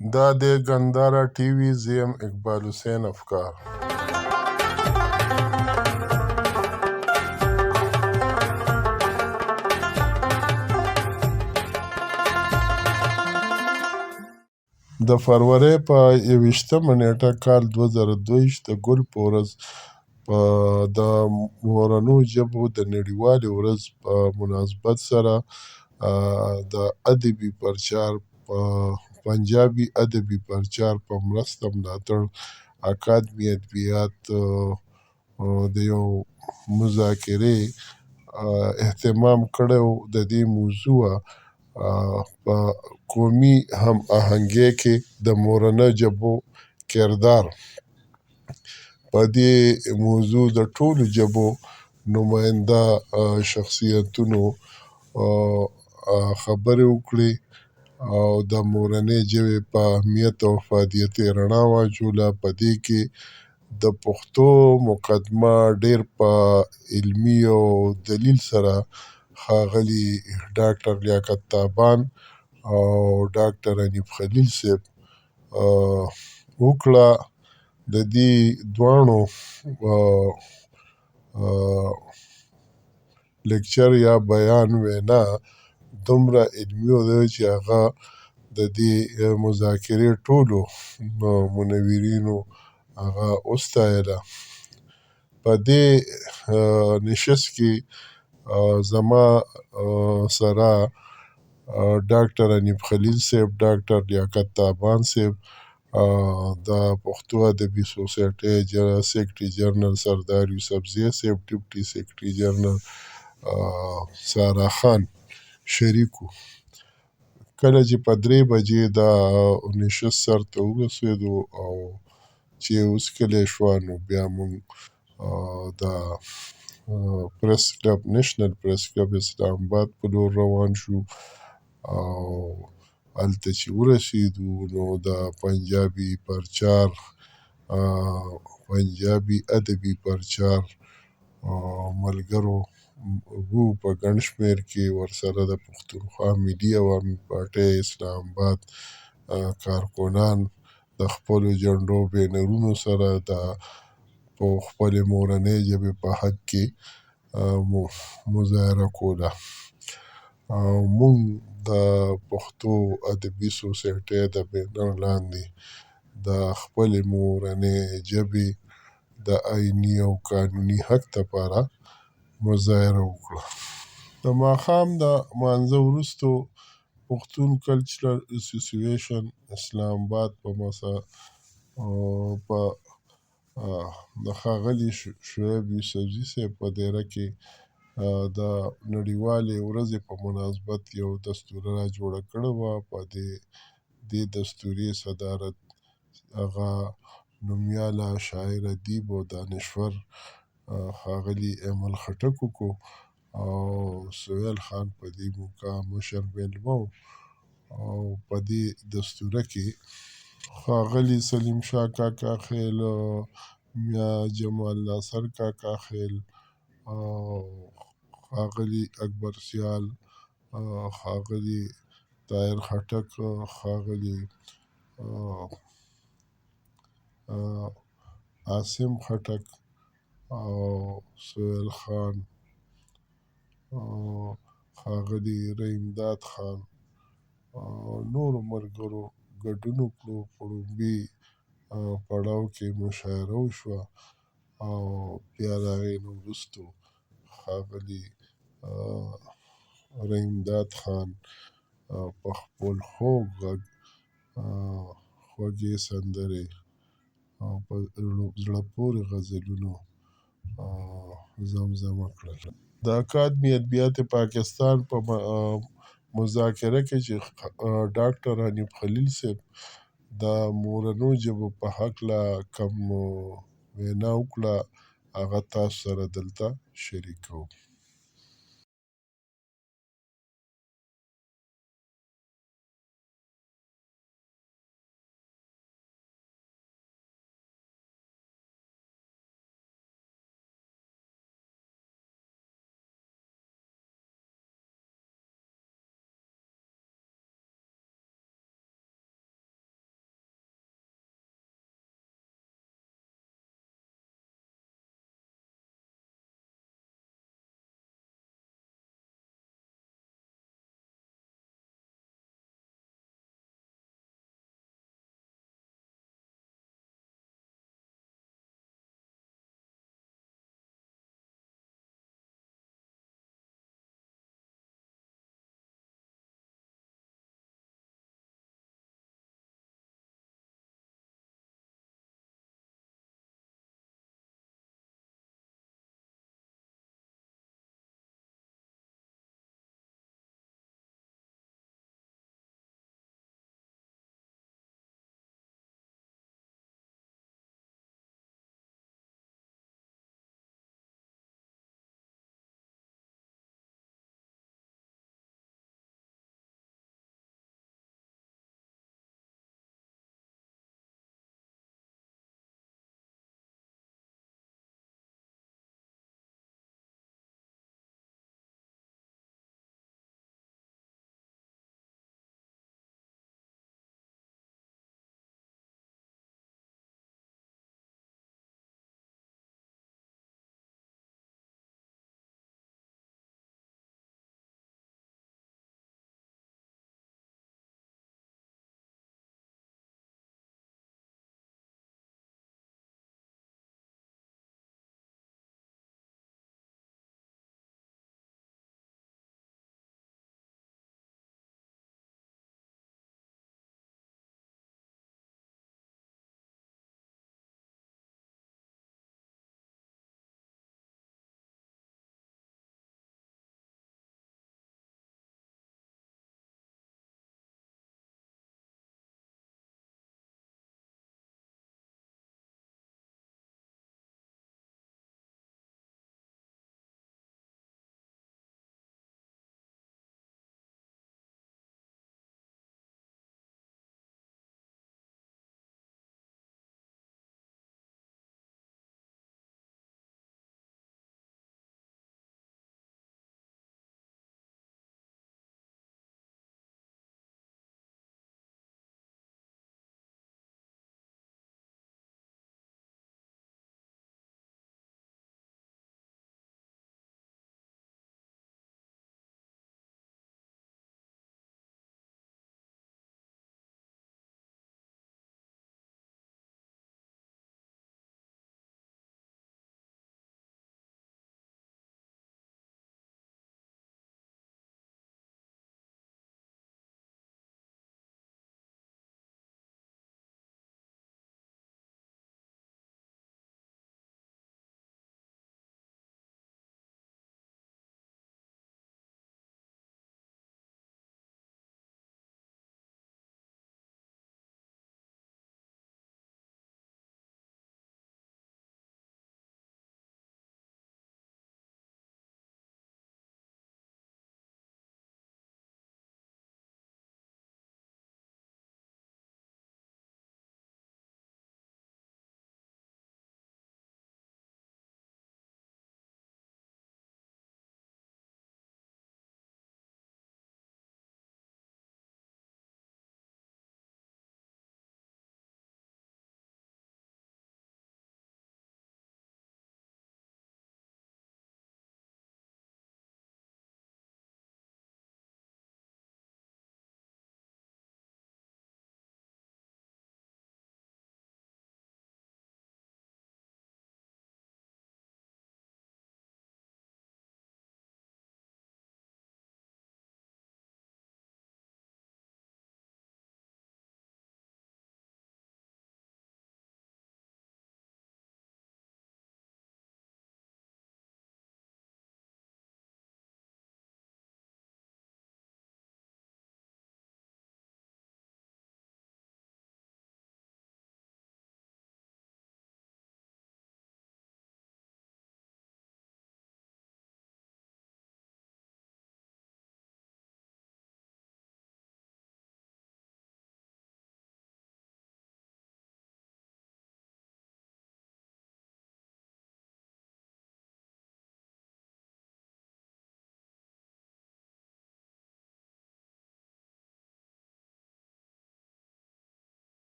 دا د ګندهارا ټي وي، زه یم اقبال حسین افکار. د فروری په 21 نیټه کال 2022 د ګل په ورځ د مورنو ژبو د نړیوالې ورځ په مناسبت سره د ادبي پرچار پنجابي ادبي پرچار په مرسته ملاتړ اکادمي ادبیات د یو مذاکرې اهتمام کړی و. د دې موضوع په قومي هم آهنګۍ کې د مورنه ژبو کردار. په دې موضوع د ټولو ژبو نماینده شخصیتونو خبرې وکړې او د مورنۍ ژبې په اهمیت او افادیت یې رڼا واچوله. په دې کې د پښتو مقدمه ډېر په علمي او دلیل سره ښاغلي ډاکټر لیاقت طابان او ډاکټر حنیف خلیل صاحب وکړه. د دې دواړو لیکچر یا بیان وینا دومره علمي ده چې هغه د دې مذاکرې ټولو منورینو هغه وستایله. په دې نشست کې زما سره ډاکټر حنیف خلیل صاحب، ډاکټر لیاقت طابان صاحب، د پښتو ادبي سوسایټۍ سیکرټري جنرال سردار یوسفزی صاحب، ډیپټي سیکرټري جنرال سارا خان شریک وو. کله چې په 3 بجې دا نشست سر ته ورسېدو او چې وڅښلې شوه، نو بیا موږ د پریس کلب نیشنل پریس کلب اسلام آباد په لور روان شو. او هلته چې ورسېدو نو د پنجابي پرچار پنجابي ادبي پرچار ملګرو وو په ګڼ شمېر کې، ورسره د پښتونخوا ملي عوامي پارټۍ اسلام آباد کارکنان د خپلو جنډو بینرونو سره د خپلې مورنۍ ژبې په حق کې مظاهره کوله. او موږ د پښتو ادبي سوسایټۍ د بینر لاندې د خپلې مورنۍ ژبې د آئیني او قانوني حق لپاره مظاهره وکړه. د ماښام د لمانځه وروستو پښتون کلچرل اسوسییشن اسلام آباد په د ښاغلي شعیب یوسفزي صاحب په دیره کې د نړیوالې ورځې په مناسبت یو دستوره را جوړه کړې وه. په دې دستورې صدارت هغه نومیاله شاعر، ادیب او دانشور ښاغلي ایمل خټک وکړو او سهیل خان په دې موقع مشر میلمه و. او په دې دستوره کې ښاغلي سلیم شاه کاکا خیل، میاں جمال ناصر کاکا خیل، ښاغلي اکبر سیال، ښاغلي طاهر خټک، ښاغلي عاصم خټک او سهیل خان، ښاغلي رحیم داد خان او نورو ملګرو ګډون وکړو. په لومړي پړاو کې مشاعره وشوه او بیا د هغې نه وروستو ښاغلي رحیم داد خان په خپل خوږ غږ خوږې سندرې او په زړه پورې غزلونو زمزمه کړل. د اکادمي ادبیات پاکستان په مذاکره کې چې ډاکټر حنیف خلیل صاحب د مورنو ژبو په هکله کوم وینا وکړه، هغه تاسو سره دلته شریکوم.